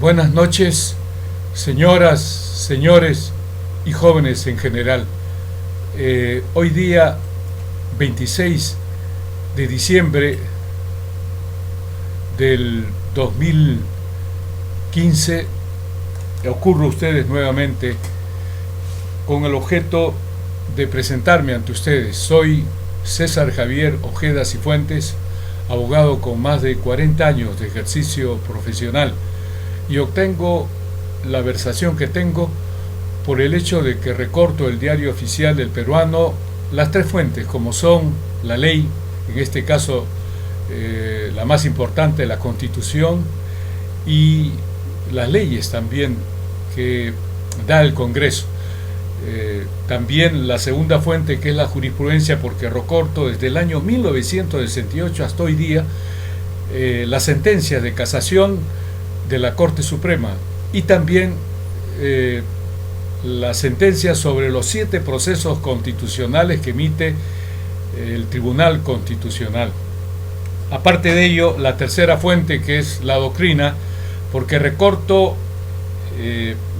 Buenas noches, señoras, señores y jóvenes en general. Hoy día 26 de diciembre del 2015 ocurro a ustedes nuevamente con el objeto de presentarme ante ustedes. Soy César Javier Ojeda Cifuentes, abogado con más de 40 años de ejercicio profesional, y obtengo la versación que tengo por el hecho de que recorto el diario oficial del peruano las tres fuentes, como son la ley, en este caso la más importante, la Constitución, y las leyes también que da el Congreso. También la segunda fuente, que es la jurisprudencia, porque recorto desde el año 1968 hasta hoy día las sentencias de casación de la Corte Suprema, y también las sentencias sobre los 7 procesos constitucionales que emite el Tribunal Constitucional. Aparte de ello, la tercera fuente, que es la doctrina, porque recorto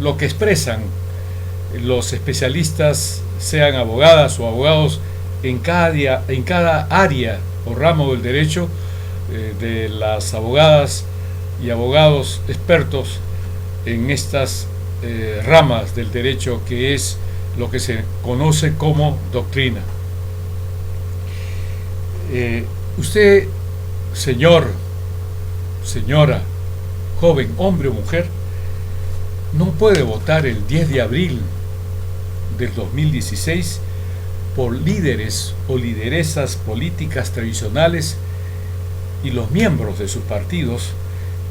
lo que expresan los especialistas, sean abogadas o abogados, en cada área o ramo del derecho, de las abogadas y abogados expertos en estas ramas del derecho, que es lo que se conoce como doctrina. Usted, señor, señora, joven, hombre o mujer, no puede votar el 10 de abril del 2016 por líderes o lideresas políticas tradicionales y los miembros de sus partidos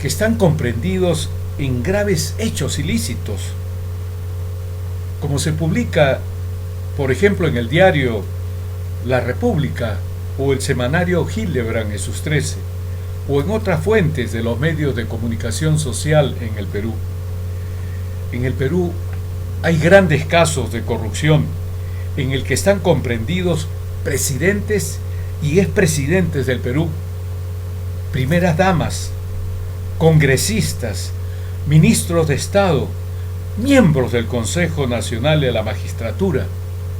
que están comprendidos en graves hechos ilícitos, como se publica, por ejemplo, en el diario La República o el semanario Hildebrand en sus 13, o en otras fuentes de los medios de comunicación social en el Perú. En el Perú hay grandes casos de corrupción en el que están comprendidos presidentes y expresidentes del Perú, primeras damas, congresistas, ministros de Estado, miembros del Consejo Nacional de la Magistratura,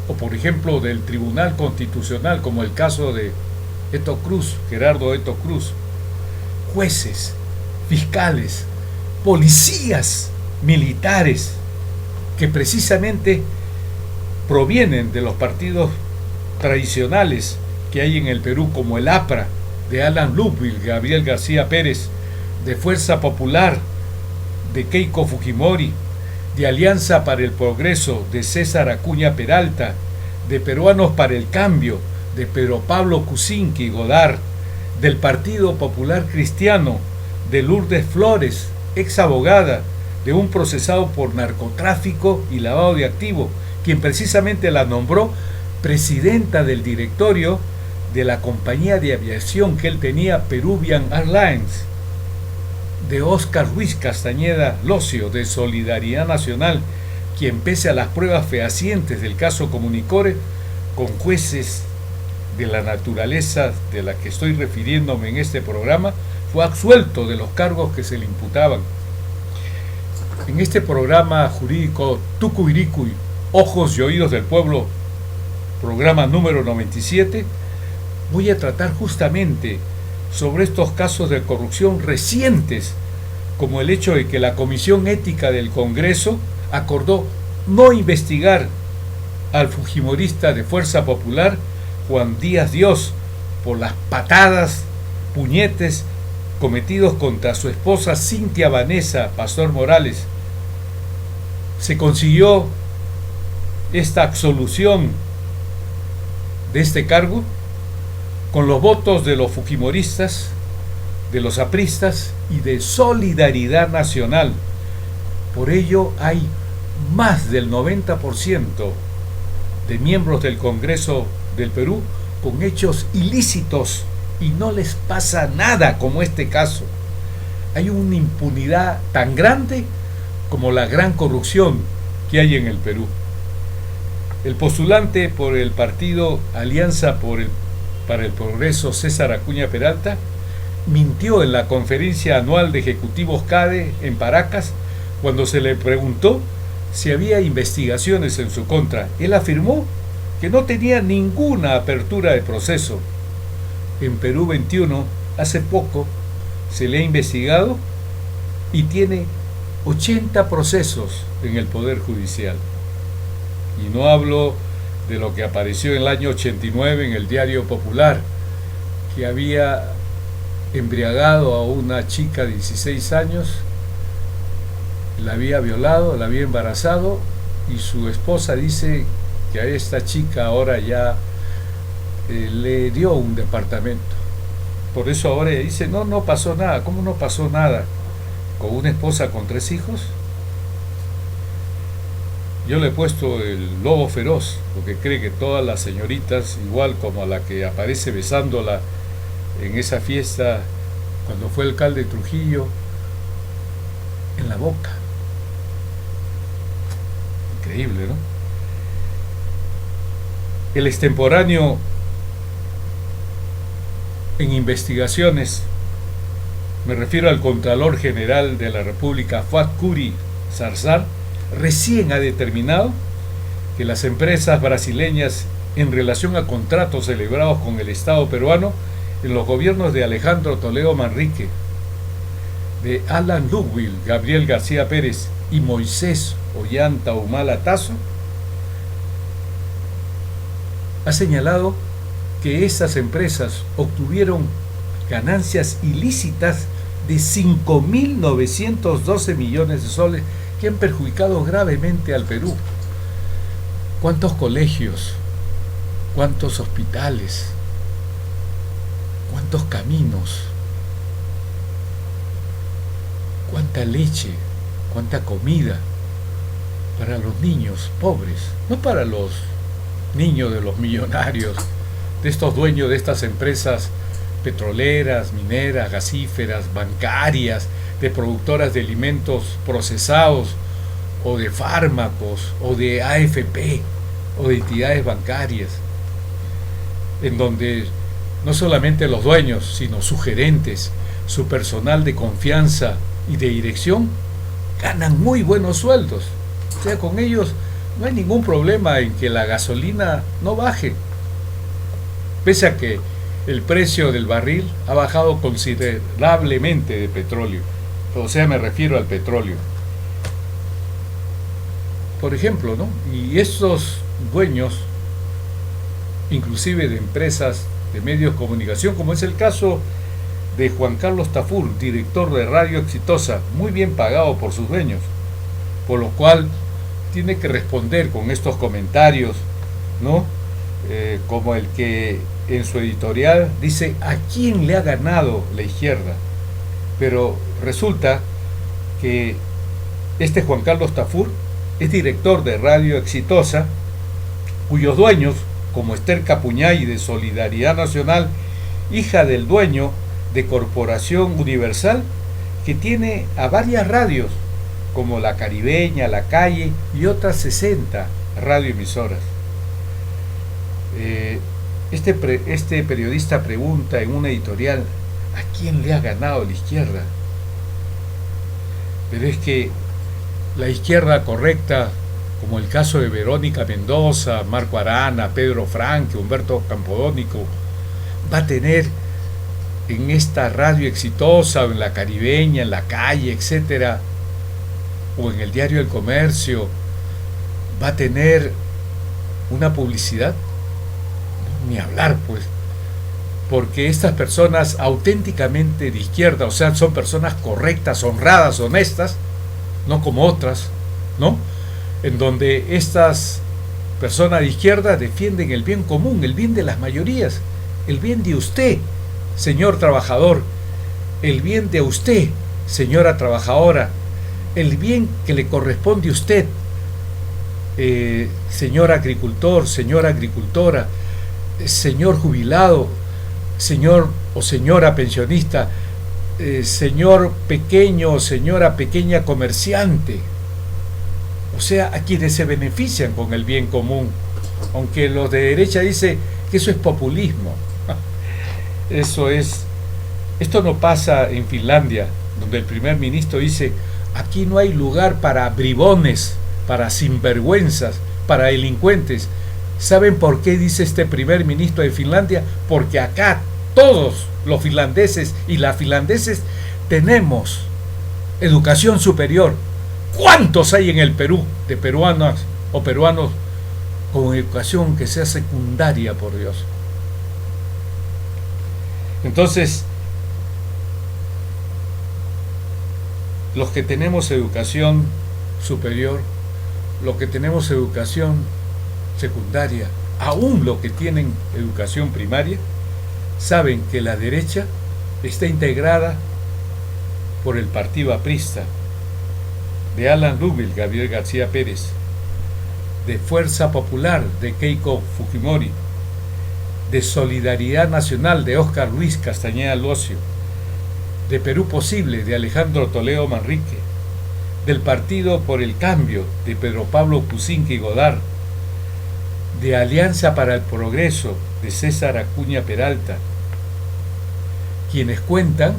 o por ejemplo del Tribunal Constitucional, como el caso de Eto Cruz, Gerardo Eto Cruz, jueces, fiscales, policías, militares, que precisamente provienen de los partidos tradicionales que hay en el Perú, como el APRA de Alan Ludwig, Gabriel García Pérez, de Fuerza Popular de Keiko Fujimori, de Alianza para el Progreso de César Acuña Peralta, de Peruanos para el Cambio de Pedro Pablo Kuczynski Godard, del Partido Popular Cristiano de Lourdes Flores, ex abogada de un procesado por narcotráfico y lavado de activos, quien precisamente la nombró presidenta del directorio de la compañía de aviación que él tenía, Peruvian Airlines, de Óscar Ruiz Castañeda Locio, de Solidaridad Nacional, quien, pese a las pruebas fehacientes del caso Comunicore, con jueces de la naturaleza de la que estoy refiriéndome en este programa, fue absuelto de los cargos que se le imputaban. En este programa jurídico Tucuiricuy, Ojos y Oídos del Pueblo, programa número 97, voy a tratar justamente sobre estos casos de corrupción recientes, como el hecho de que la Comisión Ética del Congreso acordó no investigar al fujimorista de Fuerza Popular, Juan Díaz Dios, por las patadas, puñetes cometidos contra su esposa Cintia Vanessa Pastor Morales. Se consiguió esta absolución de este cargo con los votos de los fujimoristas, de los apristas y de Solidaridad Nacional. Por ello hay más del 90% de miembros del Congreso del Perú con hechos ilícitos y no les pasa nada, como este caso. Hay una impunidad tan grande como la gran corrupción que hay en el Perú. El postulante por el partido Alianza para el Progreso, César Acuña Peralta, mintió en la conferencia anual de ejecutivos CADE en Paracas cuando se le preguntó si había investigaciones en su contra. Él afirmó que no tenía ninguna apertura de proceso. En Perú 21, hace poco, se le ha investigado y tiene 80 procesos en el Poder Judicial. Y no hablo de lo que apareció en el año 89 en el Diario Popular, que había embriagado a una chica de 16 años, la había violado, la había embarazado, y su esposa dice que a esta chica ahora ya le dio un departamento. Por eso ahora ella dice, no pasó nada. ¿Cómo no pasó nada? ¿Con una esposa con 3 hijos? Yo le he puesto el lobo feroz, porque cree que todas las señoritas, igual como a la que aparece besándola en esa fiesta cuando fue alcalde de Trujillo, en la boca. Increíble, ¿no? El extemporáneo en investigaciones, me refiero al Contralor General de la República, Fuad Curi Zarzar, recién ha determinado que las empresas brasileñas, en relación a contratos celebrados con el Estado peruano en los gobiernos de Alejandro Toledo Manrique, de Alan Ludwig, Gabriel García Pérez y Moisés Ollanta Humala Tazo, ha señalado que estas empresas obtuvieron ganancias ilícitas de 5.912 millones de soles que han perjudicado gravemente al Perú. ¿Cuántos colegios? ¿Cuántos hospitales? ¿Cuántos caminos? ¿Cuánta leche? ¿Cuánta comida para los niños pobres? No para los niños de los millonarios, de estos dueños de estas empresas petroleras, mineras, gasíferas, bancarias, de productoras de alimentos procesados, o de fármacos, o de AFP, o de entidades bancarias, en donde no solamente los dueños, sino sus gerentes, su personal de confianza y de dirección, ganan muy buenos sueldos. O sea, con ellos no hay ningún problema en que la gasolina no baje, pese a que el precio del barril ha bajado considerablemente de petróleo. O sea, me refiero al petróleo. Por ejemplo, ¿no? Y estos dueños, inclusive de empresas de medios de comunicación, como es el caso de Juan Carlos Tafur, director de Radio Exitosa, muy bien pagado por sus dueños, por lo cual tiene que responder con estos comentarios, ¿no? Como el que en su editorial dice: ¿a quién le ha ganado la izquierda? Pero resulta que este Juan Carlos Tafur es director de Radio Exitosa, cuyos dueños, como Esther Capuñay de Solidaridad Nacional, hija del dueño de Corporación Universal, que tiene a varias radios, como La Caribeña, La Calle y otras 60 radioemisoras. Este periodista pregunta en una editorial: ¿a quién le ha ganado la izquierda? Pero es que la izquierda correcta, como el caso de Verónica Mendoza, Marco Arana, Pedro Franque, Humberto Campodónico, va a tener en esta Radio Exitosa, o en La Caribeña, en La Calle, etcétera, o en el Diario El Comercio, va a tener una publicidad. Ni hablar, pues, porque estas personas auténticamente de izquierda, o sea, son personas correctas, honradas, honestas, no como otras, ¿no? En donde estas personas de izquierda defienden el bien común, el bien de las mayorías, el bien de usted, señor trabajador, el bien de usted, señora trabajadora, el bien que le corresponde a usted, señor agricultor, señora agricultora, señor jubilado, señor o señora pensionista, señor pequeño o señora pequeña comerciante, o sea, a quienes se benefician con el bien común, aunque los de derecha dicen que eso es populismo. Eso es Esto no pasa en Finlandia, donde el primer ministro dice: aquí no hay lugar para bribones, para sinvergüenzas, para delincuentes. ¿Saben por qué dice este primer ministro de Finlandia? Porque acá todos los finlandeses y las finlandeses tenemos educación superior. ¿Cuántos hay en el Perú de peruanas o peruanos con educación que sea secundaria, por Dios? Entonces, los que tenemos educación superior, los que tenemos educación secundaria, aún los que tienen educación primaria, saben que la derecha está integrada por el partido aprista, de Alan Rubio, Gabriel García Pérez, de Fuerza Popular, de Keiko Fujimori, de Solidaridad Nacional, de Óscar Luis Castañeda Locio, de Perú Posible, de Alejandro Toledo Manrique, del Partido por el Cambio, de Pedro Pablo Kuczynski Godard, de Alianza para el Progreso, de César Acuña Peralta, quienes cuentan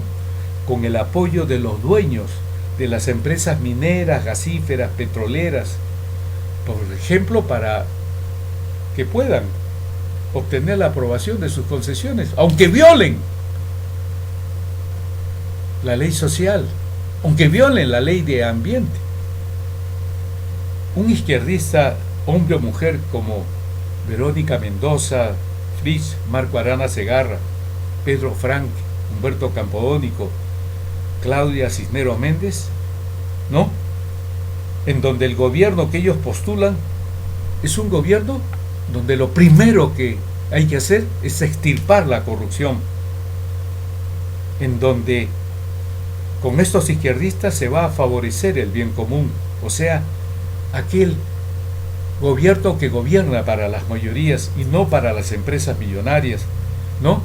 con el apoyo de los dueños de las empresas mineras, gasíferas, petroleras, por ejemplo, para que puedan obtener la aprobación de sus concesiones, aunque violen la ley social, aunque violen la ley de ambiente. Un izquierdista, hombre o mujer, como Verónica Mendoza, Fritz, Marco Arana Segarra, Pedro Frank, Humberto Campodónico, Claudia Cisneros Méndez, ¿no? En donde el gobierno que ellos postulan es un gobierno donde lo primero que hay que hacer es extirpar la corrupción, en donde con estos izquierdistas se va a favorecer el bien común, o sea, aquel gobierno que gobierna para las mayorías y no para las empresas millonarias, ¿no?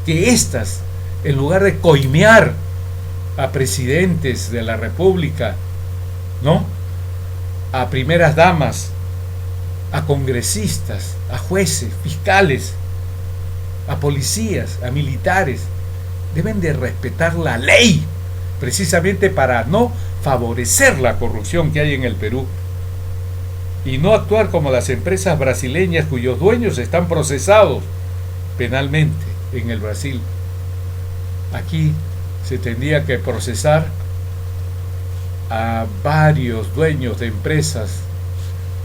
Que éstas, en lugar de coimear a presidentes de la República, ¿no?, a primeras damas, a congresistas, a jueces, fiscales, a policías, a militares, deben de respetar la ley, precisamente para no favorecer la corrupción que hay en el Perú, y no actuar como las empresas brasileñas cuyos dueños están procesados penalmente en el Brasil. Aquí se tendría que procesar a varios dueños de empresas,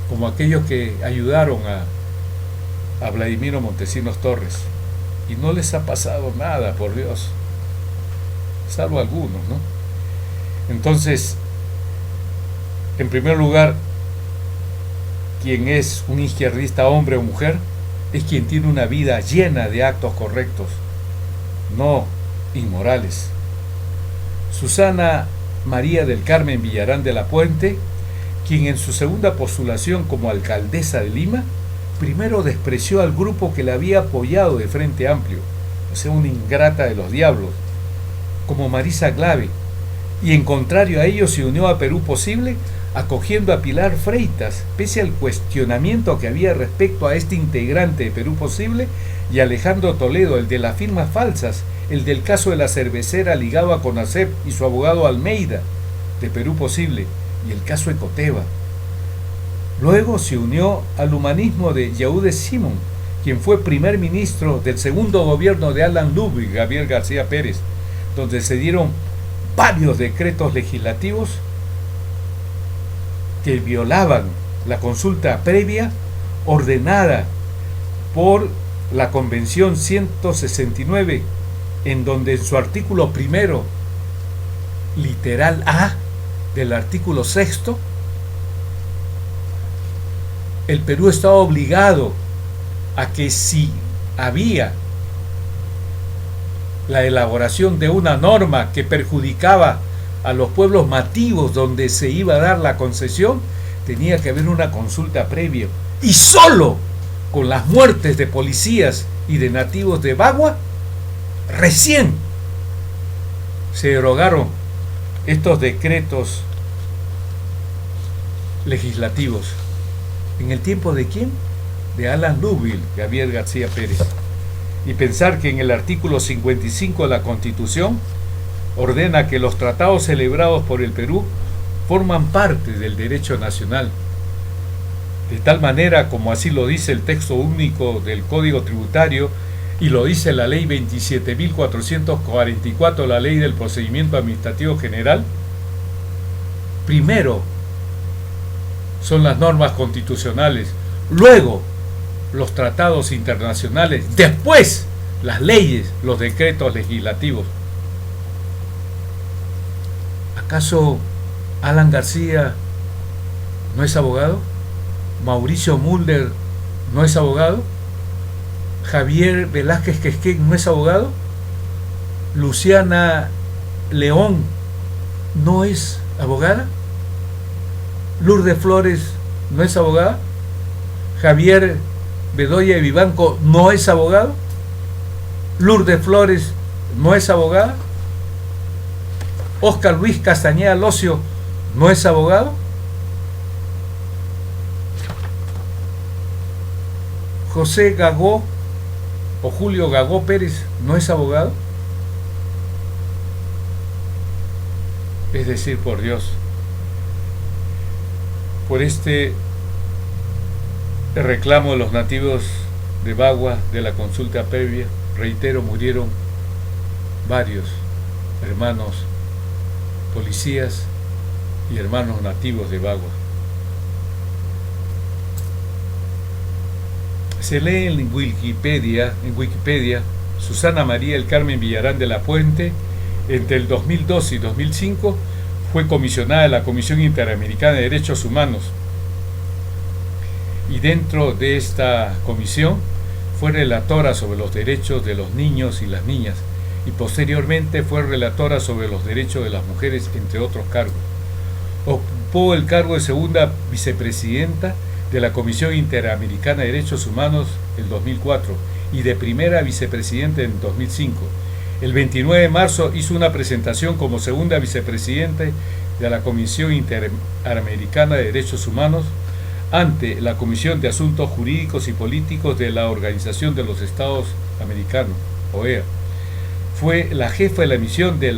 como aquellos que ayudaron a Vladimiro Montesinos Torres, y no les ha pasado nada, por Dios, salvo algunos, ¿no? Entonces, en primer lugar, quien es un izquierdista, hombre o mujer, es quien tiene una vida llena de actos correctos, no inmorales. Susana María del Carmen Villarán de la Puente, quien en su segunda postulación como alcaldesa de Lima, primero despreció al grupo que la había apoyado de Frente Amplio, o sea, una ingrata de los diablos, como Marisa Glave, y en contrario a ello se unió a Perú Posible, acogiendo a Pilar Freitas, pese al cuestionamiento que había respecto a este integrante de Perú Posible, y Alejandro Toledo, el de las firmas falsas, el del caso de la cervecera ligado a CONACEP y su abogado Almeida, de Perú Posible, y el caso Ecoteva. Luego se unió al humanismo de Yaude Simón, quien fue primer ministro del segundo gobierno de Alan Rubio, Gabriel García Pérez, donde se dieron varios decretos legislativos que violaban la consulta previa ordenada por la Convención 169, en donde en su artículo primero, literal A, del artículo sexto, el Perú estaba obligado a que si había la elaboración de una norma que perjudicaba a los pueblos nativos donde se iba a dar la concesión, tenía que haber una consulta previa. Y solo con las muertes de policías y de nativos de Bagua, recién se derogaron estos decretos legislativos. ¿En el tiempo de quién? De Alan Rubio, Gabriel García Pérez. y pensar que en el artículo 55 de la Constitución ordena que los tratados celebrados por el Perú forman parte del derecho nacional, de tal manera como así lo dice el texto único del Código Tributario y lo dice la Ley 27.444, la Ley del Procedimiento Administrativo General. Primero son las normas constitucionales, luego los tratados internacionales, después las leyes, los decretos legislativos. ¿Acaso Alan García no es abogado? ¿Mauricio Mulder no es abogado? ¿Javier Velázquez Quesquén no es abogado? ¿Luciana León no es abogada? ¿Lourdes Flores no es abogada? ¿Javier Bedoya Vivanco no es abogado? ¿Lourdes Flores no es abogada? ¿Óscar Luis Castañeda Locio no es abogado? ¿José Gagó o Julio Gagó Pérez no es abogado? Es decir, por Dios, por este reclamo de los nativos de Bagua de la consulta previa, reitero, murieron varios hermanos policías y hermanos nativos de Bagua. Se lee en Wikipedia, Susana María del Carmen Villarán de la Puente, entre el 2002 y 2005, fue comisionada de la Comisión Interamericana de Derechos Humanos. Y dentro de esta comisión fue relatora sobre los derechos de los niños y las niñas, y posteriormente fue relatora sobre los derechos de las mujeres, entre otros cargos. Ocupó el cargo de segunda vicepresidenta de la Comisión Interamericana de Derechos Humanos en 2004 y de primera vicepresidenta en 2005. El 29 de marzo hizo una presentación como segunda vicepresidenta de la Comisión Interamericana de Derechos Humanos ante la Comisión de Asuntos Jurídicos y Políticos de la Organización de los Estados Americanos, OEA. Fue la jefa de la misión de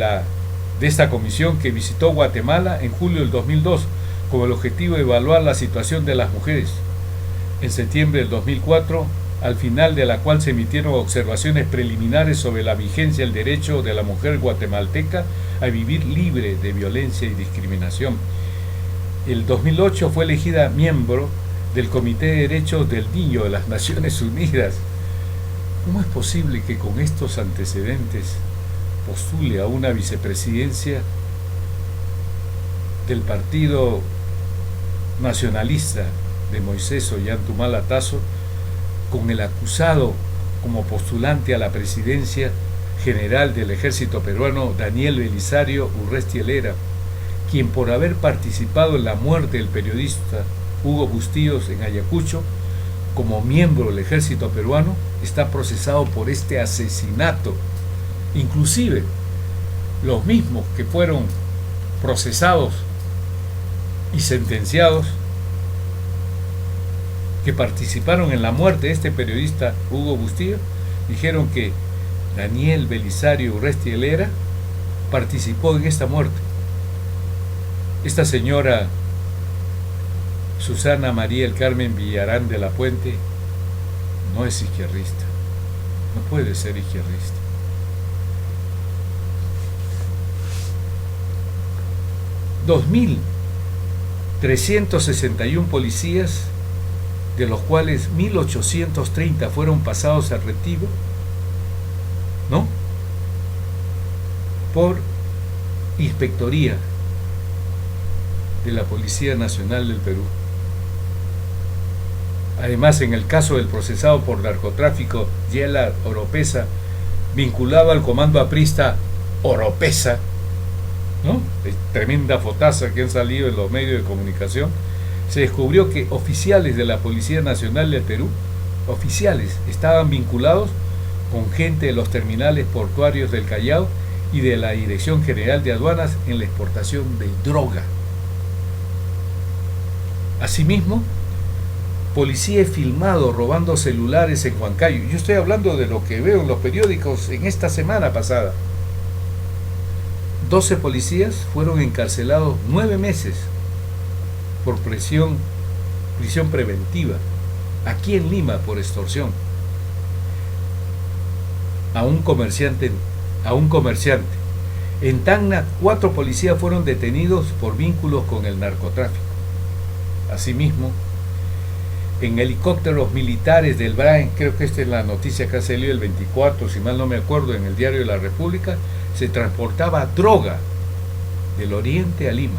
esta comisión que visitó Guatemala en julio del 2002 con el objetivo de evaluar la situación de las mujeres. En septiembre del 2004, al final de la cual se emitieron observaciones preliminares sobre la vigencia del derecho de la mujer guatemalteca a vivir libre de violencia y discriminación. El 2008 fue elegida miembro del Comité de Derechos del Niño de las Naciones Unidas. ¿Cómo es posible que con estos antecedentes postule a una vicepresidencia del Partido Nacionalista de Moisés Ollantaytamala Tazo, con el acusado como postulante a la presidencia general del ejército peruano Daniel Belisario Urresti Helera, quien por haber participado en la muerte del periodista Hugo Bustillos en Ayacucho, como miembro del ejército peruano, está procesado por este asesinato? Inclusive los mismos que fueron procesados y sentenciados, que participaron en la muerte de este periodista Hugo Bustillos, dijeron que Daniel Belisario Urresti Helera participó en esta muerte. Esta señora Susana María del Carmen Villarán de la Puente no es izquierdista, no puede ser izquierdista. $2.361 policías, de los cuales 1.830 fueron pasados al retiro, ¿no?, por inspectoría de la Policía Nacional del Perú. Además, en el caso del procesado por narcotráfico Yela Oropesa, vinculado al comando aprista Oropesa, ¿no?, tremenda fotaza que han salido en los medios de comunicación, se descubrió que oficiales de la Policía Nacional del Perú, oficiales, estaban vinculados con gente de los terminales portuarios del Callao y de la Dirección General de Aduanas en la exportación de droga. Asimismo, Policía es filmado robando celulares en Huancayo. Yo estoy hablando de lo que veo en los periódicos en esta semana pasada. 12 policías fueron encarcelados 9 meses por prisión preventiva, aquí en Lima, por extorsión. A un comerciante. En Tacna, 4 policías fueron detenidos por vínculos con el narcotráfico. Asimismo, en helicópteros militares del BRAEN, creo que esta es la noticia que ha salido el 24, si mal no me acuerdo, en el Diario de la República, se transportaba droga del oriente a Lima.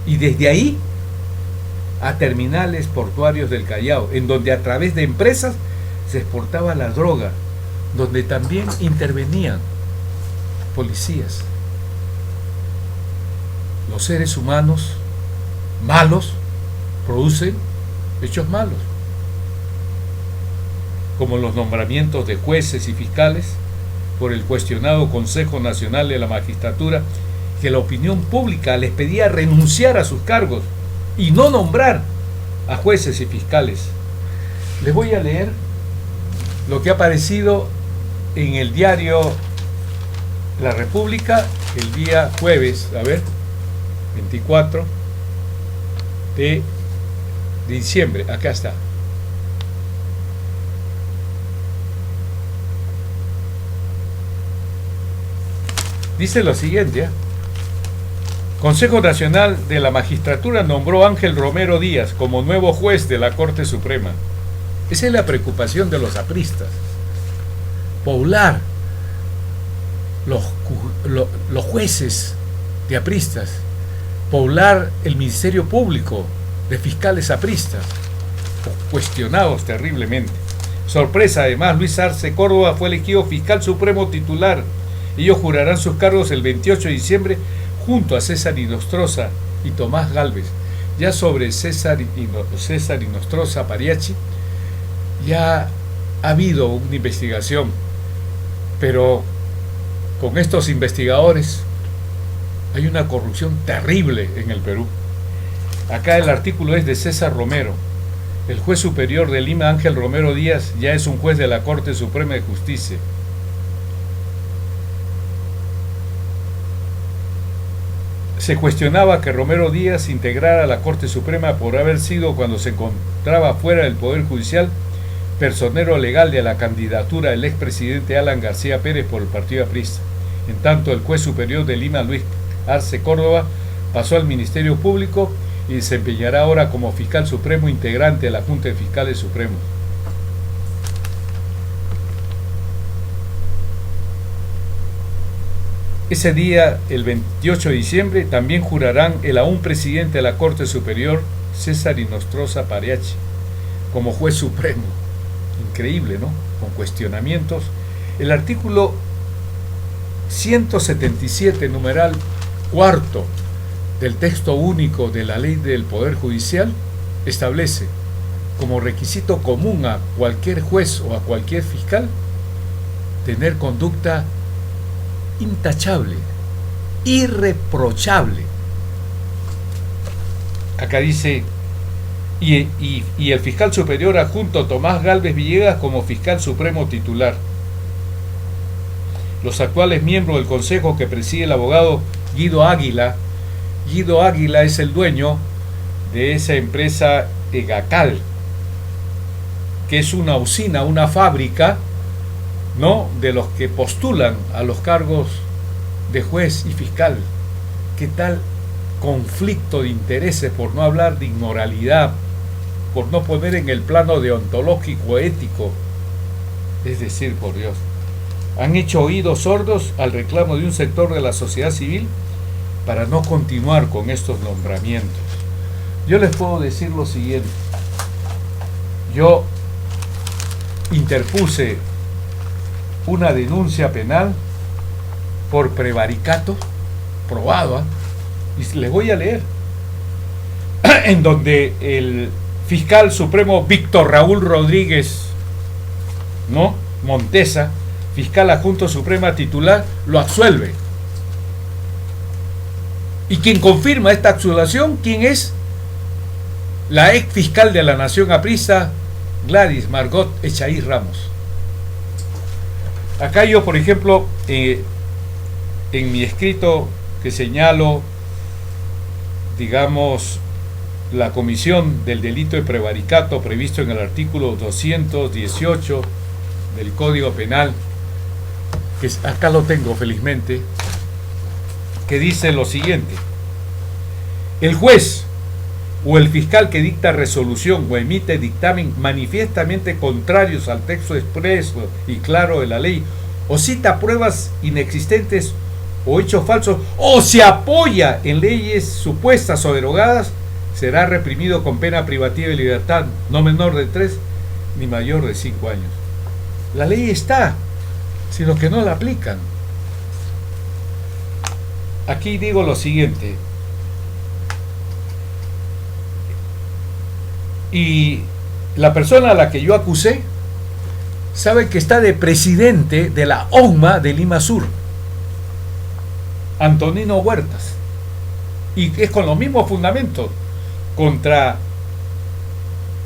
Y desde ahí a terminales portuarios del Callao, en donde a través de empresas se exportaba la droga, donde también intervenían policías. Los seres humanos malos producen hechos malos, como los nombramientos de jueces y fiscales por el cuestionado Consejo Nacional de la Magistratura, que la opinión pública les pedía renunciar a sus cargos y no nombrar a jueces y fiscales. Les voy a leer lo que ha aparecido en el diario La República el día jueves, 24 de diciembre. Acá está. Dice lo siguiente: Consejo Nacional de la Magistratura nombró a Ángel Romero Díaz como nuevo juez de la Corte Suprema. Esa es la preocupación de los apristas. Poblar los jueces de apristas, poblar el Ministerio Público de fiscales apristas, cuestionados terriblemente. Sorpresa, además, Luis Arce Córdoba fue elegido fiscal supremo titular. Ellos jurarán sus cargos el 28 de diciembre junto a César Inostroza y Tomás Gálvez. Ya sobre César Inostroza Pariachi ya ha habido una investigación, pero con estos investigadores hay una corrupción terrible en el Perú. Acá el artículo es de César Romero. El juez superior de Lima, Ángel Romero Díaz, ya es un juez de la Corte Suprema de Justicia. Se cuestionaba que Romero Díaz integrara la Corte Suprema por haber sido, cuando se encontraba fuera del Poder Judicial, personero legal de la candidatura del expresidente Alan García Pérez por el Partido Aprista. En tanto, el juez superior de Lima, Luis Arce Córdoba, pasó al Ministerio Público y desempeñará ahora como fiscal supremo integrante de la Junta de Fiscales Supremos. Ese día, el 28 de diciembre, también jurarán el aún presidente de la Corte Superior, César Inostroza Pariachi, como juez supremo. Increíble, ¿no? Con cuestionamientos. El artículo 177, numeral cuarto, del texto único de la Ley del Poder Judicial, establece como requisito común a cualquier juez o a cualquier fiscal tener conducta intachable, irreprochable. Acá dice, y el fiscal superior adjunto Tomás Gálvez Villegas como fiscal supremo titular. Los actuales miembros del consejo que preside el abogado Guido Águila. Guido Águila es el dueño de esa empresa Egacal, que es una usina, una fábrica, ¿no?, de los que postulan a los cargos de juez y fiscal. ¿Qué tal conflicto de intereses, por no hablar de inmoralidad, por no poner en el plano deontológico, ético? Es decir, por Dios, han hecho oídos sordos al reclamo de un sector de la sociedad civil para no continuar con estos nombramientos. Yo les puedo decir lo siguiente: yo interpuse una denuncia penal por prevaricato probado, y les voy a leer, en donde el fiscal supremo Víctor Raúl Rodríguez, ¿no?, Montesa, fiscal adjunto suprema titular, lo absuelve. ¿Y quien confirma esta absolución, quién es? la ex fiscal de la Nación aprista, Gladys Margot Echaíz Ramos. Acá yo, por ejemplo, en mi escrito que señalo, digamos, la comisión del delito de prevaricato previsto en el artículo 218 del Código Penal, que acá lo tengo felizmente, que dice lo siguiente: el juez o el fiscal que dicta resolución o emite dictamen manifiestamente contrarios al texto expreso y claro de la ley, o cita pruebas inexistentes o hechos falsos, o se apoya en leyes supuestas o derogadas, será reprimido con pena privativa de libertad no menor de 3 ni mayor de 5 años. La ley está, sino que no la aplican. Aquí digo lo siguiente: y la persona a la que yo acusé sabe que está de presidente de la ONMA de Lima Sur, Antonino Huertas, y es con los mismos fundamentos contra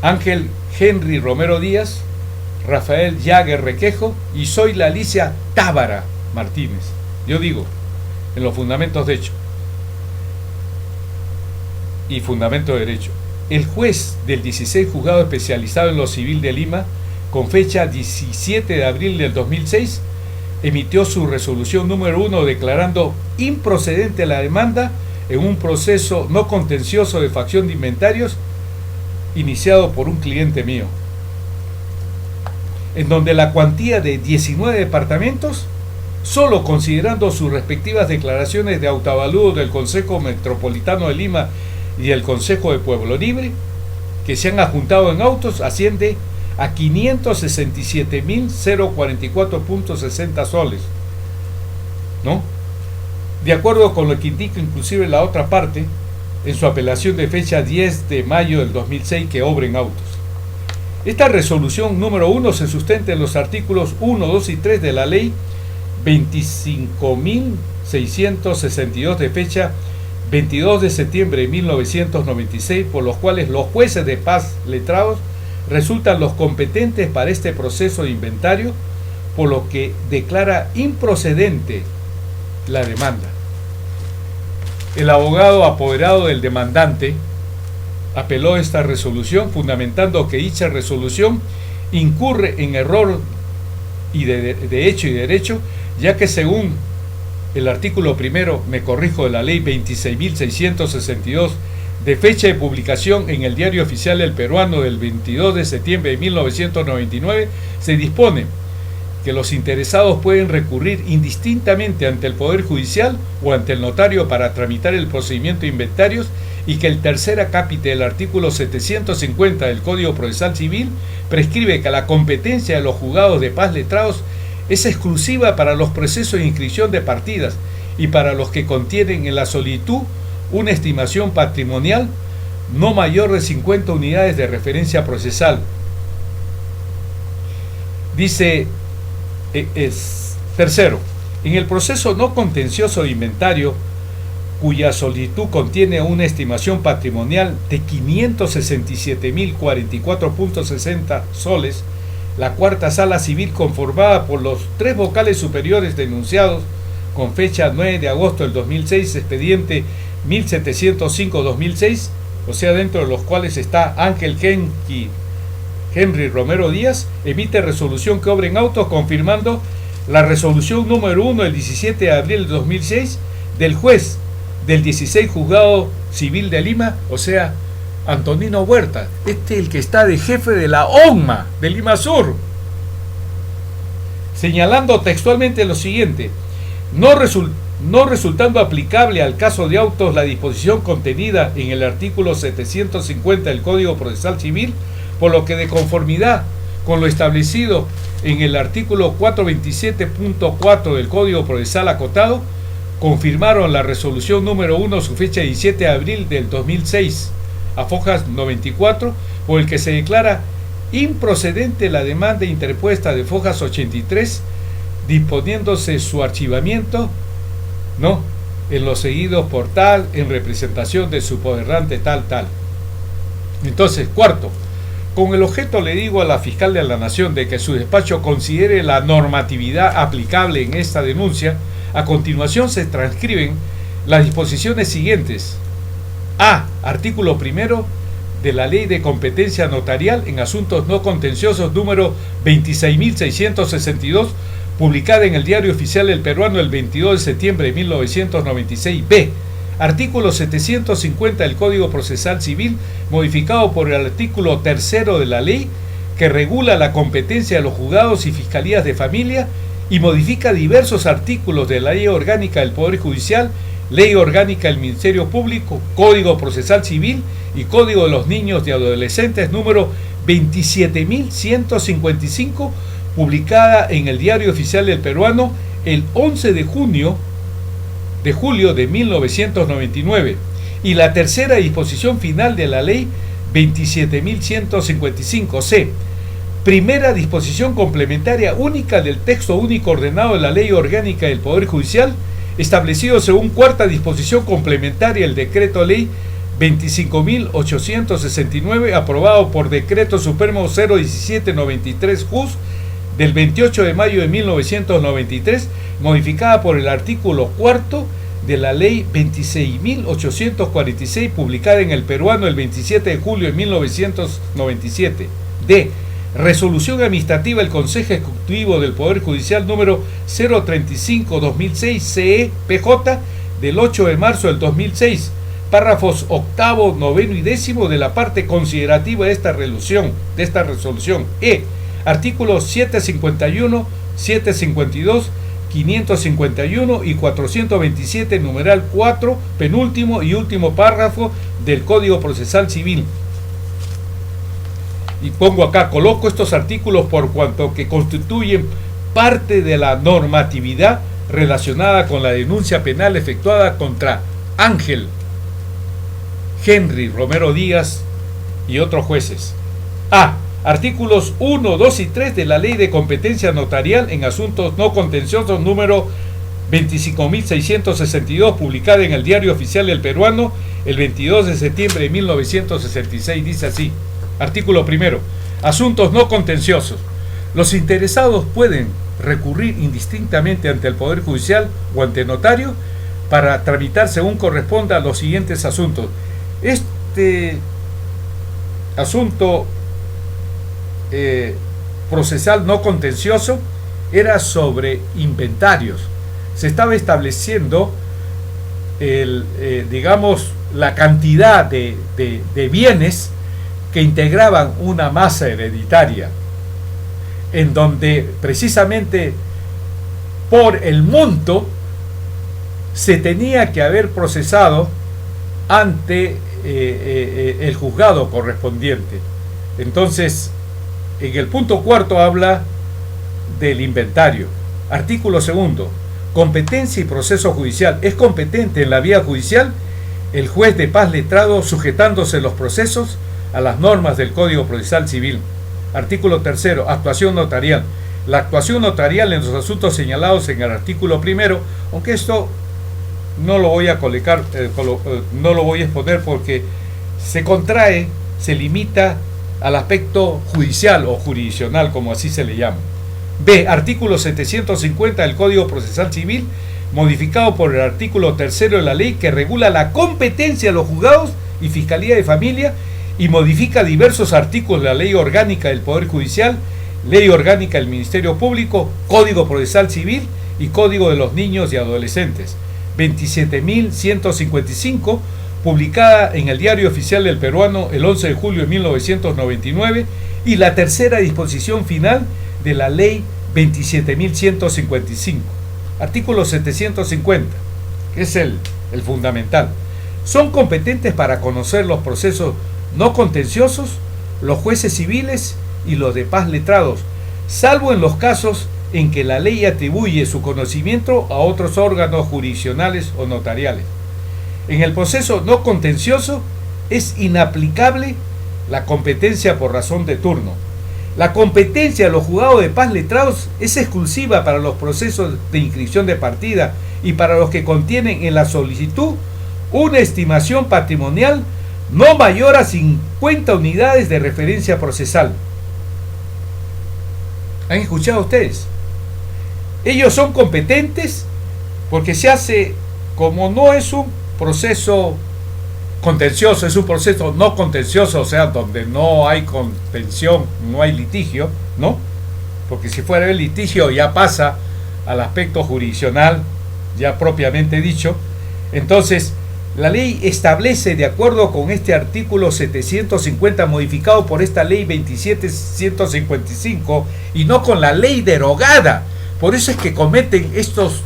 Ángel Henry Romero Díaz, Rafael Yaguer Requejo y Zoila Alicia Tábara Martínez. Yo digo, en los fundamentos de hecho y fundamento de derecho. El juez del 16 Juzgado Especializado en lo Civil de Lima, con fecha 17 de abril del 2006, emitió su resolución número 1 declarando improcedente la demanda en un proceso no contencioso de facción de inventarios iniciado por un cliente mío, en donde la cuantía de 19 departamentos, solo considerando sus respectivas declaraciones de autoavalúo del Consejo Metropolitano de Lima y el Consejo de Pueblo Libre, que se han adjuntado en autos, asciende a 567.044.60 soles, ¿no? De acuerdo con lo que indica inclusive la otra parte en su apelación de fecha 10 de mayo del 2006 que obra en autos. Esta resolución número 1 se sustenta en los artículos 1, 2 y 3 de la ley 25.662 de fecha 22 de septiembre de 1996, por los cuales los jueces de paz letrados resultan los competentes para este proceso de inventario, por lo que declara improcedente la demanda. El abogado apoderado del demandante apeló esta resolución fundamentando que dicha resolución incurre en error y de hecho y derecho, ya que según el artículo primero, me corrijo, de la ley 26.662 de fecha de publicación en el Diario Oficial del Peruano del 22 de septiembre de 1999, se dispone que los interesados pueden recurrir indistintamente ante el Poder Judicial o ante el notario para tramitar el procedimiento de inventarios, y que el tercer acápite del artículo 750 del Código Procesal Civil prescribe que la competencia de los juzgados de paz letrados es exclusiva para los procesos de inscripción de partidas y para los que contienen en la solicitud una estimación patrimonial no mayor de 50 unidades de referencia procesal. Dice, tercero, en el proceso no contencioso de inventario, cuya solicitud contiene una estimación patrimonial de 567.044.60 soles, la cuarta sala civil, conformada por los 3 vocales superiores denunciados con fecha 9 de agosto del 2006, expediente 1705-2006, o sea, dentro de los cuales está Ángel Henry Romero Díaz, emite resolución que obra en autos, confirmando la resolución número 1 del 17 de abril del 2006 del juez del 16 Juzgado Civil de Lima, o sea, Antonino Huertas, el que está de jefe de la ONMA de Lima Sur, señalando textualmente lo siguiente: no resultando aplicable al caso de autos la disposición contenida en el artículo 750 del Código Procesal Civil, por lo que, de conformidad con lo establecido en el artículo 427.4 del Código Procesal acotado, confirmaron la resolución número 1, su fecha 17 de abril del 2006, a fojas 94, por el que se declara improcedente la demanda interpuesta de fojas 83, disponiéndose su archivamiento, en los seguidos por tal, en representación de su poderrante tal. Entonces, cuarto, con el objeto le digo a la fiscal de la Nación de que su despacho considere la normatividad aplicable en esta denuncia. A continuación se transcriben las disposiciones siguientes. A. Artículo primero de la Ley de Competencia Notarial en Asuntos No Contenciosos número 26.662, publicada en el Diario Oficial del Peruano el 22 de septiembre de 1996. B. Artículo 750 del Código Procesal Civil, modificado por el artículo tercero de la ley, que regula la competencia de los juzgados y fiscalías de familia y modifica diversos artículos de la Ley Orgánica del Poder Judicial, Ley Orgánica del Ministerio Público, Código Procesal Civil y Código de los Niños y Adolescentes número 27.155, publicada en el Diario Oficial del Peruano el 11 de julio de 1999, y la tercera disposición final de la Ley 27.155. C. Primera disposición complementaria única del texto único ordenado de la Ley Orgánica del Poder Judicial, establecido según cuarta disposición complementaria el Decreto Ley 25.869, aprobado por Decreto Supremo 01793 JUS del 28 de mayo de 1993, modificada por el artículo cuarto de la Ley 26.846, publicada en el Peruano el 27 de julio de 1997. D. Resolución administrativa del Consejo Ejecutivo del Poder Judicial número 035-2006 CE-PJ del 8 de marzo del 2006, párrafos octavo, noveno y décimo de la parte considerativa de esta resolución. E. Artículos 751, 752, 551 y 427, numeral 4, penúltimo y último párrafo del Código Procesal Civil. Y pongo acá, coloco estos artículos por cuanto que constituyen parte de la normatividad relacionada con la denuncia penal efectuada contra Ángel Henry Romero Díaz y otros jueces. A. Artículos 1, 2 y 3 de la Ley de Competencia Notarial en Asuntos No Contenciosos número 25.662, publicada en el Diario Oficial del Peruano el 22 de septiembre de 1966. Dice así. Artículo primero. Asuntos no contenciosos. Los interesados pueden recurrir indistintamente ante el Poder Judicial o ante notario para tramitar según corresponda los siguientes asuntos. Este asunto procesal no contencioso era sobre inventarios. Se estaba estableciendo la cantidad de bienes que integraban una masa hereditaria, en donde precisamente por el monto se tenía que haber procesado ante el juzgado correspondiente. Entonces, en el punto cuarto habla del inventario. Artículo segundo. Competencia y proceso judicial. Es competente en la vía judicial el juez de paz letrado sujetándose los procesos a las normas del Código Procesal Civil. Artículo tercero. Actuación notarial. La actuación notarial en los asuntos señalados en el artículo primero, aunque esto no lo voy a colocar, no lo voy a exponer porque se contrae, se limita al aspecto judicial o jurisdiccional, como así se le llama. B. Artículo 750 del Código Procesal Civil, modificado por el artículo tercero de la ley que regula la competencia de los juzgados y Fiscalía de Familia y modifica diversos artículos de la Ley Orgánica del Poder Judicial, Ley Orgánica del Ministerio Público, Código Procesal Civil y Código de los Niños y Adolescentes. 27.155, publicada en el Diario Oficial del Peruano el 11 de julio de 1999, y la tercera disposición final de la Ley 27.155. Artículo 750, que es el fundamental. Son competentes para conocer los procesos no contenciosos los jueces civiles y los de paz letrados, salvo en los casos en que la ley atribuye su conocimiento a otros órganos jurisdiccionales o notariales. En el proceso no contencioso es inaplicable la competencia por razón de turno. La competencia de los juzgados de paz letrados es exclusiva para los procesos de inscripción de partida y para los que contienen en la solicitud una estimación patrimonial no mayor a 50 unidades de referencia procesal. ¿Han escuchado ustedes? Ellos son competentes porque se hace, como no es un proceso contencioso, es un proceso no contencioso, o sea, donde no hay contención, no hay litigio, ¿no? Porque si fuera el litigio ya pasa al aspecto jurisdiccional, ya propiamente dicho. Entonces, la ley establece, de acuerdo con este artículo 750 modificado por esta ley 27155 y no con la ley derogada. Por eso es que cometen estos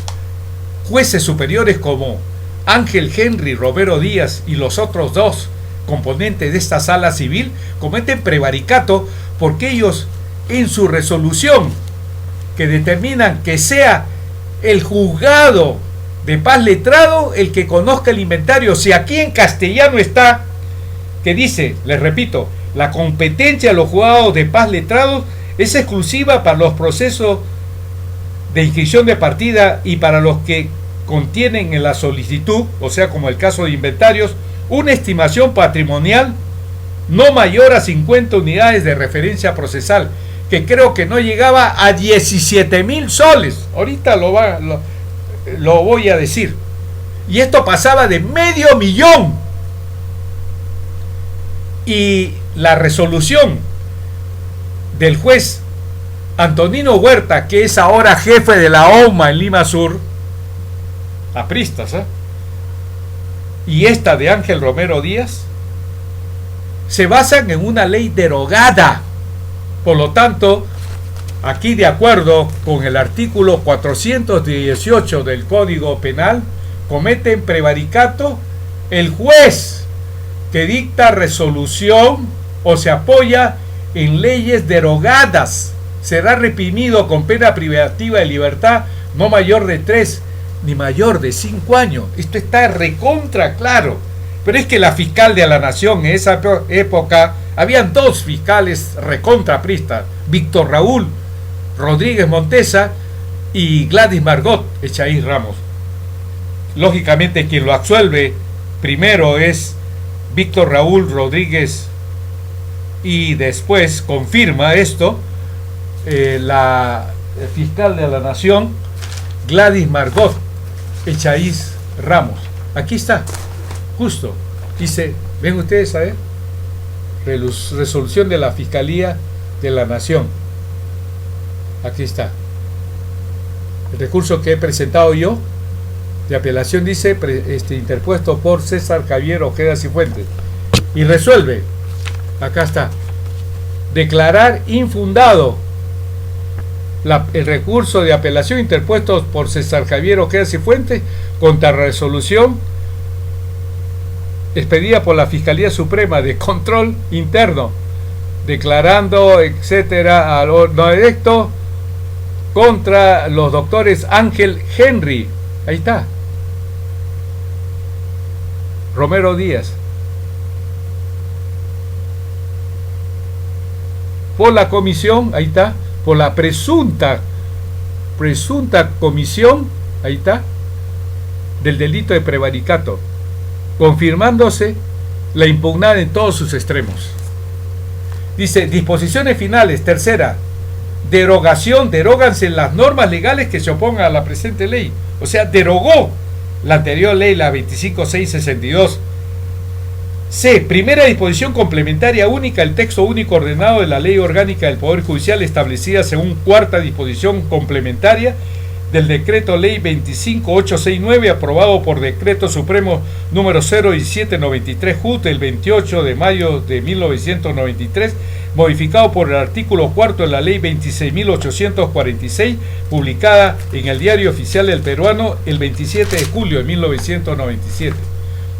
jueces superiores como Ángel Henry Romero Díaz y los otros dos componentes de esta sala civil, cometen prevaricato porque ellos en su resolución que determinan que sea el juzgado de paz letrado el que conozca el inventario. Si aquí en castellano está que dice, les repito, la competencia de los juzgados de paz letrados es exclusiva para los procesos de inscripción de partida y para los que contienen en la solicitud, o sea, como el caso de inventarios, una estimación patrimonial no mayor a 50 unidades de referencia procesal, que creo que no llegaba a 17,000 soles. Ahorita lo voy a decir. Y esto pasaba de 500,000. Y la resolución del juez Antonino Huerta, que es ahora jefe de la OMA en Lima Sur, apristas, y esta de Ángel Romero Díaz, se basan en una ley derogada. Por lo tanto, aquí, de acuerdo con el artículo 418 del Código Penal, cometen prevaricato el juez que dicta resolución o se apoya en leyes derogadas. Será reprimido con pena privativa de libertad no mayor de 3 ni mayor de 5 años. Esto está recontra claro. Pero es que la fiscal de la Nación en esa época, habían dos fiscales recontrapristas, Víctor Raúl Rodríguez Montesa y Gladys Margot Echaíz Ramos. Lógicamente quien lo absuelve primero es Víctor Raúl Rodríguez y después confirma esto la fiscal de la Nación, Gladys Margot Echaíz Ramos. Aquí está, justo, dice, ven ustedes a ver, resolución de la Fiscalía de la Nación. Aquí está. El recurso que he presentado yo de apelación dice interpuesto por César Javier Ojeda Cifuentes y resuelve. Acá está. Declarar infundado el recurso de apelación interpuesto por César Javier Ojeda Cifuentes contra resolución expedida por la Fiscalía Suprema de Control Interno, declarando, etcétera, al no electo contra los doctores Ángel Henry, ahí está, Romero Díaz, por la comisión, ahí está, por la presunta comisión, ahí está, del delito de prevaricato, confirmándose la impugnada en todos sus extremos. Dice, disposiciones finales, tercera, deróganse las normas legales que se opongan a la presente ley. O sea, derogó la anterior ley, la 25662. C. Primera disposición complementaria única, el texto único ordenado de la Ley Orgánica del Poder Judicial establecida según cuarta disposición complementaria del Decreto Ley 25869, aprobado por Decreto Supremo número 01793 JUT del 28 de mayo de 1993, modificado por el artículo cuarto de la Ley 26.846, publicada en el Diario Oficial del Peruano el 27 de julio de 1997.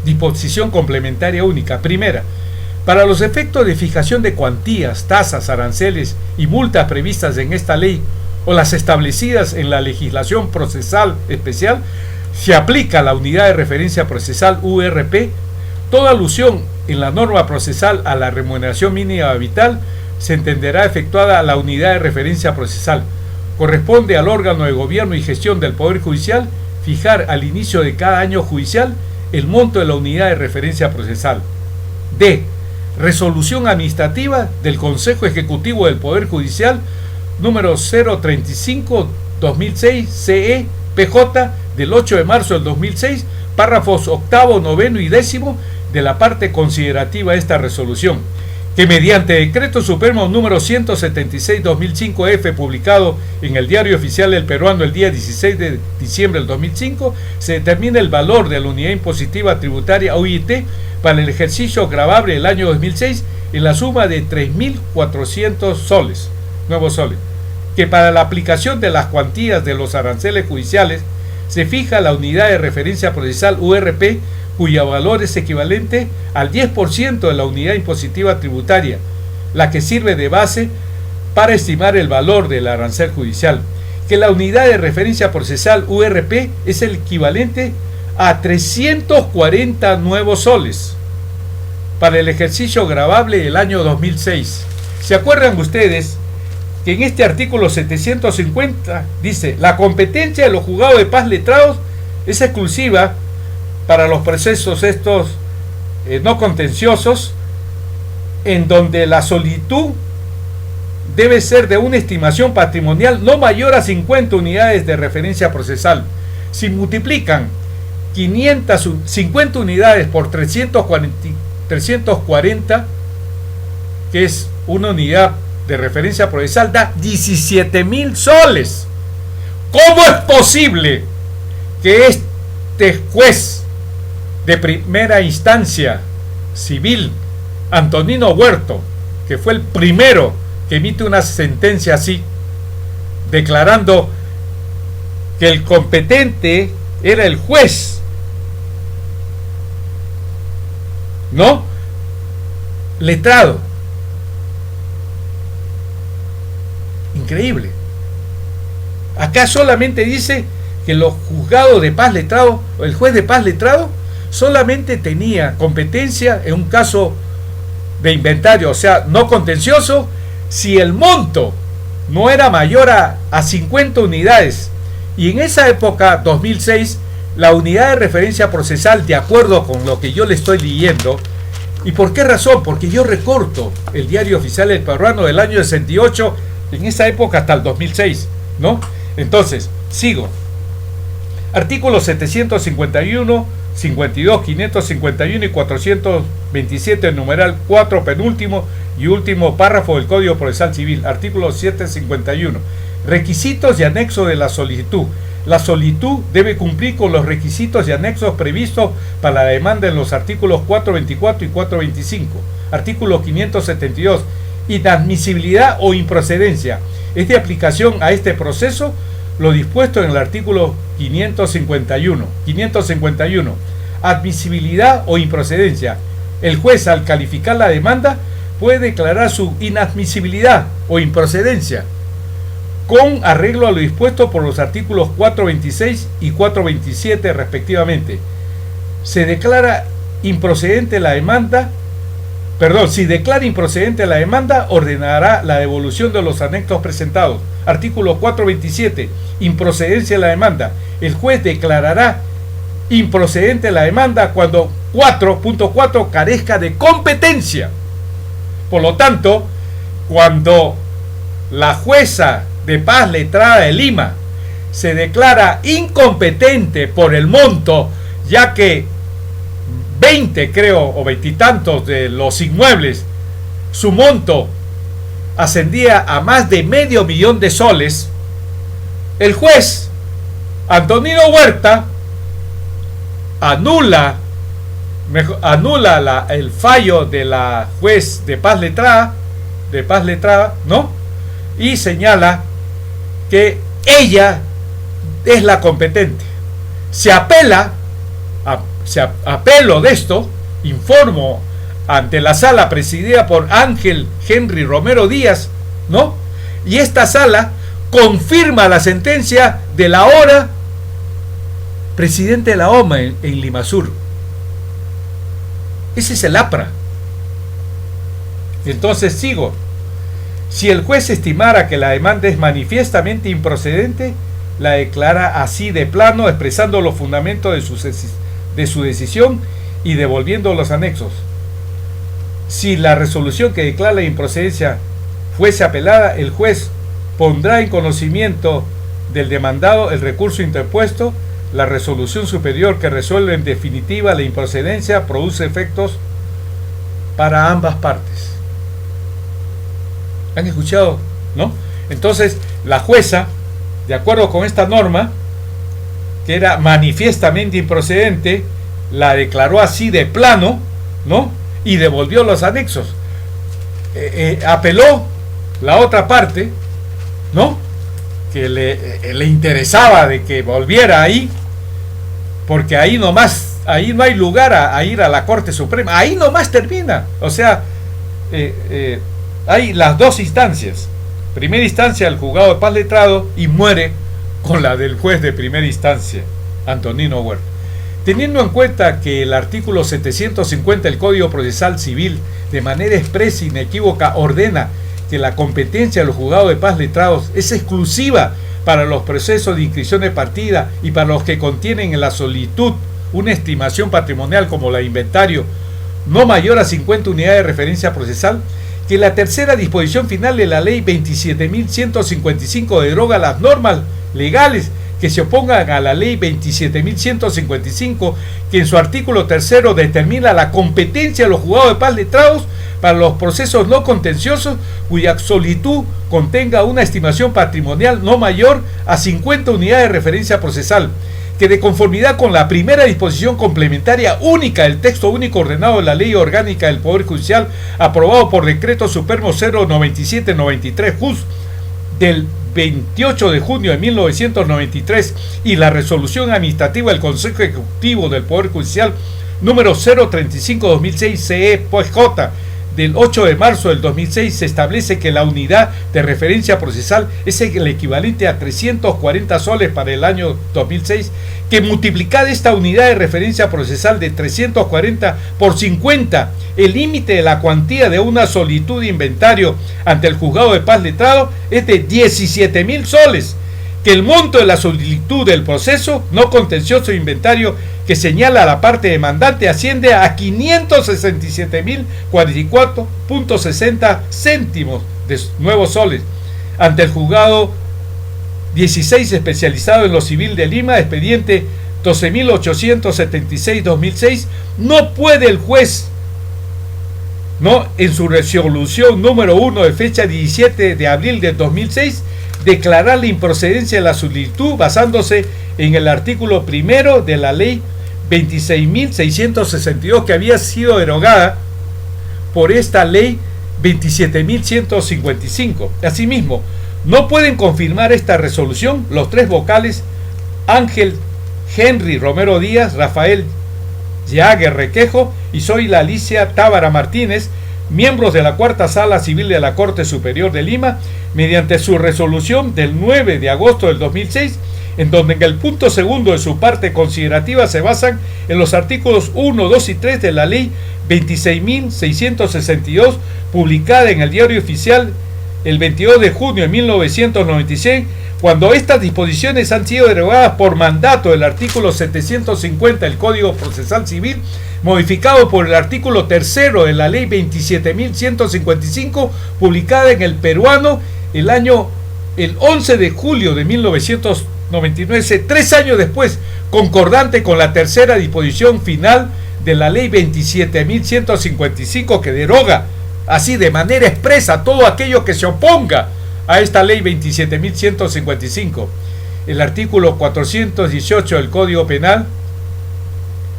Disposición complementaria única. Primera, para los efectos de fijación de cuantías, tasas, aranceles y multas previstas en esta ley o las establecidas en la legislación procesal especial, se aplica la unidad de referencia procesal URP. Toda alusión en la norma procesal a la remuneración mínima vital se entenderá efectuada a la unidad de referencia procesal. Corresponde al órgano de gobierno y gestión del Poder Judicial fijar al inicio de cada año judicial el monto de la unidad de referencia procesal. D. Resolución administrativa del Consejo Ejecutivo del Poder Judicial número 035-2006 CE PJ del 8 de marzo del 2006, párrafos octavo, noveno y décimo de la parte considerativa de esta resolución, que mediante decreto supremo número 176-2005-F, publicado en el Diario Oficial del Peruano el día 16 de diciembre del 2005, se determina el valor de la unidad impositiva tributaria UIT para el ejercicio gravable del año 2006 en la suma de 3.400 soles, nuevos soles, que para la aplicación de las cuantías de los aranceles judiciales se fija la unidad de referencia procesal URP, cuyo valor es equivalente al 10% de la unidad impositiva tributaria, la que sirve de base para estimar el valor del arancel judicial, que la unidad de referencia procesal URP es el equivalente a 340 nuevos soles para el ejercicio gravable del año 2006. ¿Se acuerdan ustedes que en este artículo 750 dice: la competencia de los juzgados de paz letrados es exclusiva para los procesos estos no contenciosos, en donde la solicitud debe ser de una estimación patrimonial no mayor a 50 unidades de referencia procesal? Si multiplican 50 unidades por 340, que es una unidad de referencia procesal, da 17.000 soles. ¿Cómo es posible que este juez de primera instancia civil, Antonino Huerto, que fue el primero que emite una sentencia así, declarando que el competente era el juez, no letrado? Increíble. Acá solamente dice que los juzgados de paz letrado, o el juez de paz letrado, solamente tenía competencia en un caso de inventario, o sea, no contencioso, si el monto no era mayor a 50 unidades. Y en esa época, 2006, la unidad de referencia procesal, de acuerdo con lo que yo le estoy leyendo, ¿y por qué razón? Porque yo recorto el Diario Oficial del Peruano del año 68, en esa época hasta el 2006, ¿no? Entonces, sigo. Artículos 751, 52, 551 y 427, numeral 4, penúltimo y último párrafo del Código Procesal Civil. Artículo 751. Requisitos y anexos de la solicitud. La solicitud debe cumplir con los requisitos y anexos previstos para la demanda en los artículos 424 y 425. Artículo 572. Inadmisibilidad o improcedencia. Es de aplicación a este proceso lo dispuesto en el artículo 551. Admisibilidad o improcedencia. El juez, al calificar la demanda, puede declarar su inadmisibilidad o improcedencia con arreglo a lo dispuesto por los artículos 426 y 427 respectivamente. Se declara improcedente la demanda, si declara improcedente la demanda, ordenará la devolución de los anexos presentados. Artículo 427. Improcedencia de la demanda. El juez declarará improcedente la demanda cuando 4.4 carezca de competencia. Por lo tanto, cuando la jueza de paz letrada de Lima se declara incompetente por el monto, ya que 20, creo, o 20 y tantos de los inmuebles, su monto ascendía a más de $500,000 de soles, el juez Antonino Huerta anula el fallo de la juez de paz letrada, ¿no? Y señala que ella es la competente. Se apelo de esto, informo ante la sala presidida por Ángel Henry Romero Díaz, ¿no? Y esta sala confirma la sentencia de la ahora presidente de la OMA en Limasur. Ese es el APRA. Entonces sigo. Si el juez estimara que la demanda es manifiestamente improcedente, la declara así de plano, expresando los fundamentos de su decisión y devolviendo los anexos. Si la resolución que declara la improcedencia fuese apelada, el juez pondrá en conocimiento del demandado el recurso interpuesto. La resolución superior que resuelve en definitiva la improcedencia produce efectos para ambas partes. ¿Han escuchado? ¿No? Entonces, la jueza, de acuerdo con esta norma, que era manifiestamente improcedente, la declaró así de plano, ¿no? Y devolvió los anexos. Apeló la otra parte, ¿no? Que le interesaba de que volviera ahí, porque ahí nomás, ahí no hay lugar a ir a la Corte Suprema, ahí nomás termina. O sea, hay las dos instancias. Primera instancia el juzgado de paz letrado y muere con la del juez de primera instancia, Antonino Huerta. Teniendo en cuenta que el artículo 750 del Código Procesal Civil de manera expresa e inequívoca ordena que la competencia de los juzgados de paz letrados es exclusiva para los procesos de inscripción de partida y para los que contienen en la solicitud una estimación patrimonial como la de inventario no mayor a 50 unidades de referencia procesal, que la tercera disposición final de la ley 27.155 deroga las normas legales que se opongan a la ley 27.155, que en su artículo tercero determina la competencia de los juzgados de paz letrados para los procesos no contenciosos cuya solicitud contenga una estimación patrimonial no mayor a 50 unidades de referencia procesal, que de conformidad con la primera disposición complementaria única del texto único ordenado de la Ley Orgánica del Poder Judicial, aprobado por Decreto Supremo 09793 JUS del 28 de junio de 1993 y la resolución administrativa del Consejo Ejecutivo del Poder Judicial número 035-2006 CE-J del 8 de marzo del 2006, se establece que la unidad de referencia procesal es el equivalente a 340 soles para el año 2006, que multiplicada esta unidad de referencia procesal de 340 por 50, el límite de la cuantía de una solicitud de inventario ante el juzgado de paz letrado es de 17.000 soles, que el monto de la solicitud del proceso no contencioso de inventario que señala la parte demandante asciende a 567.044.60 céntimos de nuevos soles. Ante el juzgado 16 especializado en lo civil de Lima, expediente 12.876-2006, no puede el juez, ¿no?, en su resolución número 1 de fecha 17 de abril de 2006, declarar la improcedencia de la solicitud basándose en el artículo primero de la ley 26.662, que había sido derogada por esta ley 27.155. Asimismo, no pueden confirmar esta resolución los tres vocales Ángel Henry Romero Díaz, Rafael Yague Requejo y Zoila Alicia Tábara Martínez, miembros de la Cuarta Sala Civil de la Corte Superior de Lima, mediante su resolución del 9 de agosto del 2006, en donde en el punto segundo de su parte considerativa se basan en los artículos 1, 2 y 3 de la ley 26.662, publicada en el Diario Oficial el 22 de junio de 1996, cuando estas disposiciones han sido derogadas por mandato del artículo 750 del Código Procesal Civil, modificado por el artículo tercero de la ley 27.155, publicada en el Peruano el 11 de julio de 1999, 3 años después, concordante con la tercera disposición final de la ley 27.155, que deroga así de manera expresa todo aquello que se oponga a esta ley 27.155. El artículo 418 del Código Penal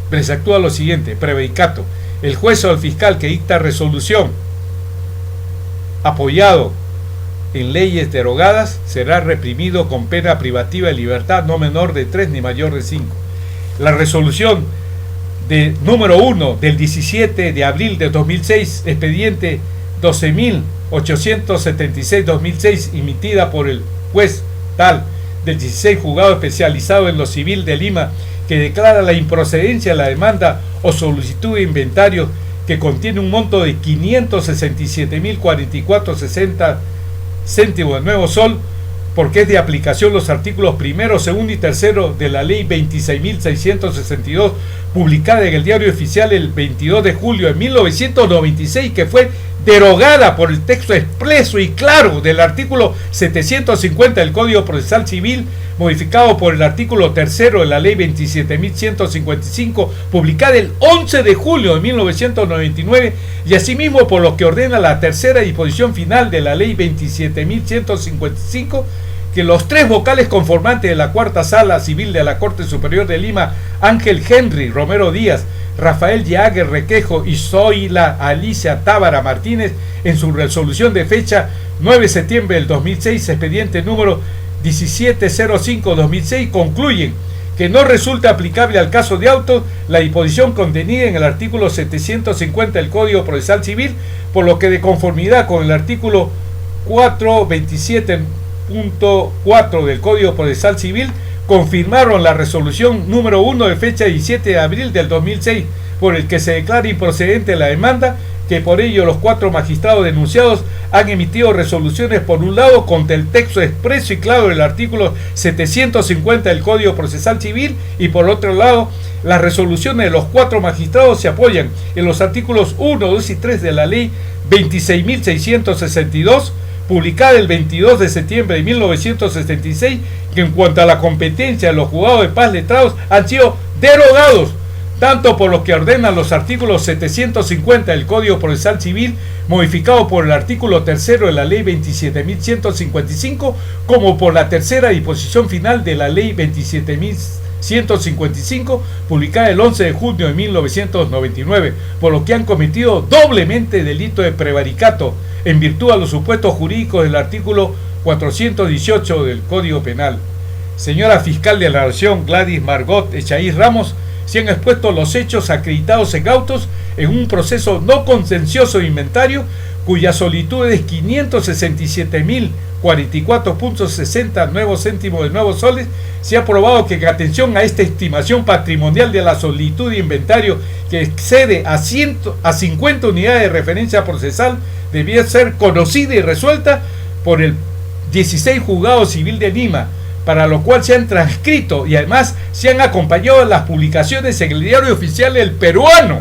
presactúa lo siguiente: predicato. El juez o el fiscal que dicta resolución apoyado en leyes derogadas será reprimido con pena privativa de libertad no menor de 3 ni mayor de 5. La resolución de número 1 del 17 de abril de 2006, expediente 12.876-2006, emitida por el juez tal del 16 juzgado especializado en lo civil de Lima, que declara la improcedencia de la demanda o solicitud de inventario que contiene un monto de 567.044.60 céntimos de nuevo sol, porque es de aplicación los artículos primero, segundo y tercero de la ley 26.662, publicada en el Diario Oficial el 22 de julio de 1996, que fue derogada por el texto expreso y claro del artículo 750 del Código Procesal Civil, modificado por el artículo 3 de la Ley 27.155, publicada el 11 de julio de 1999, y asimismo por lo que ordena la tercera disposición final de la Ley 27.155, que los tres vocales conformantes de la Cuarta Sala Civil de la Corte Superior de Lima, Ángel Henry Romero Díaz, Rafael Yague Requejo y Zoila Alicia Tábara Martínez, en su resolución de fecha 9 de septiembre del 2006, expediente número 1705-2006, concluyen que no resulta aplicable al caso de autos la disposición contenida en el artículo 750 del Código Procesal Civil, por lo que de conformidad con el artículo 427.4 del Código Procesal Civil, confirmaron la resolución número 1 de fecha 17 de abril del 2006, por el que se declara improcedente la demanda, que por ello los 4 magistrados denunciados han emitido resoluciones, por un lado, contra el texto expreso y claro del artículo 750 del Código Procesal Civil, y por otro lado, las resoluciones de los 4 magistrados se apoyan en los artículos 1, 2 y 3 de la Ley 26.662, publicada el 22 de septiembre de 1976, que en cuanto a la competencia de los juzgados de paz letrados han sido derogados, tanto por lo que ordenan los artículos 750 del Código Procesal Civil, modificado por el artículo 3 de la Ley 27.155, como por la tercera disposición final de la Ley 27.155, publicada el 11 de junio de 1999, por lo que han cometido doblemente delito de prevaricato, en virtud a los supuestos jurídicos del artículo 418 del Código Penal. Señora Fiscal de la Nación Gladys Margot Echaíz Ramos, se han expuesto los hechos acreditados en autos en un proceso no contencioso de inventario, cuya solitud es 567.044.60 nuevos céntimos de nuevos soles. Se ha probado que en atención a esta estimación patrimonial de la solitud de inventario, que excede a 50 unidades de referencia procesal, debía ser conocida y resuelta por el 16 Juzgado Civil de Lima, para lo cual se han transcrito y además se han acompañado las publicaciones en el Diario Oficial del Peruano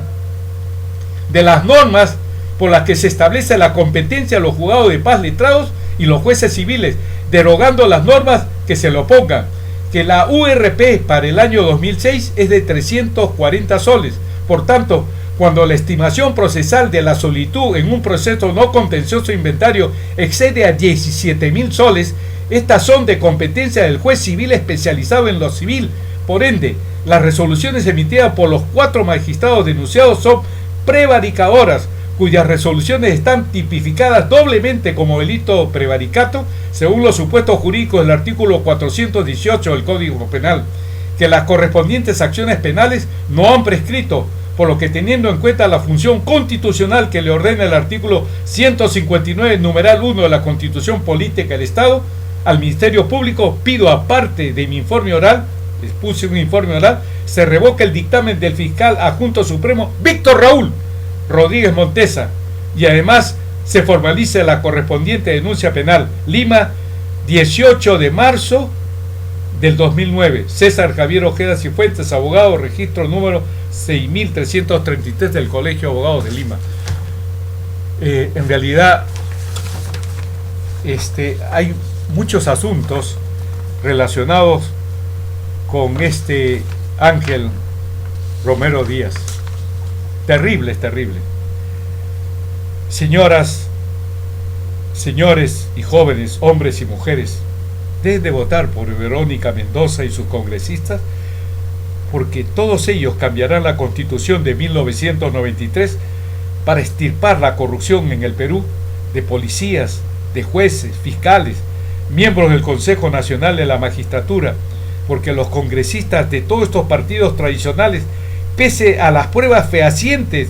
de las normas por las que se establece la competencia de los juzgados de paz letrados y los jueces civiles, derogando las normas que se le opongan, que la URP para el año 2006 es de 340 soles. Por tanto, cuando la estimación procesal de la solitud en un proceso no contencioso inventario excede a 17.000 soles, estas son de competencia del juez civil especializado en lo civil. Por ende, las resoluciones emitidas por los 4 magistrados denunciados son prevaricadoras, cuyas resoluciones están tipificadas doblemente como delito prevaricato, según los supuestos jurídicos del artículo 418 del Código Penal, que las correspondientes acciones penales no han prescrito, por lo que, teniendo en cuenta la función constitucional que le ordena el artículo 159, numeral 1 de la Constitución Política del Estado, al Ministerio Público pido, aparte de mi informe oral, les puse un informe oral, se revoca el dictamen del fiscal adjunto supremo Víctor Raúl Rodríguez Montesa, y además se formaliza la correspondiente denuncia penal. Lima, 18 de marzo del 2009. César Javier Ojeda Cifuentes, abogado, registro número 6333 del Colegio de Abogados de Lima. En realidad, hay muchos asuntos relacionados con este Ángel Romero Díaz. Terrible, es terrible. Señoras, señores y jóvenes, hombres y mujeres, deben de votar por Verónica Mendoza y sus congresistas, porque todos ellos cambiarán la Constitución de 1993 para extirpar la corrupción en el Perú de policías, de jueces, fiscales, miembros del Consejo Nacional de la Magistratura, porque los congresistas de todos estos partidos tradicionales, pese a las pruebas fehacientes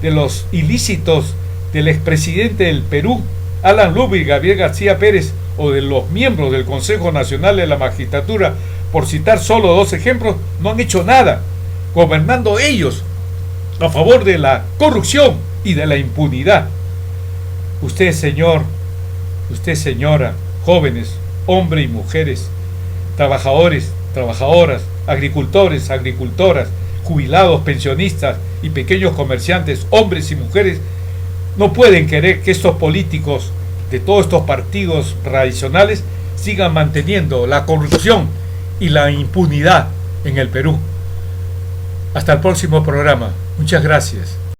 de los ilícitos del expresidente del Perú, Alan Lubbe y Gabriel García Pérez, o de los miembros del Consejo Nacional de la Magistratura, por citar solo 2 ejemplos, no han hecho nada, gobernando ellos a favor de la corrupción y de la impunidad. Usted, señor, usted, señora, jóvenes, hombres y mujeres, trabajadores, trabajadoras, agricultores, agricultoras, jubilados, pensionistas y pequeños comerciantes, hombres y mujeres, no pueden querer que estos políticos de todos estos partidos tradicionales sigan manteniendo la corrupción y la impunidad en el Perú. Hasta el próximo programa. Muchas gracias.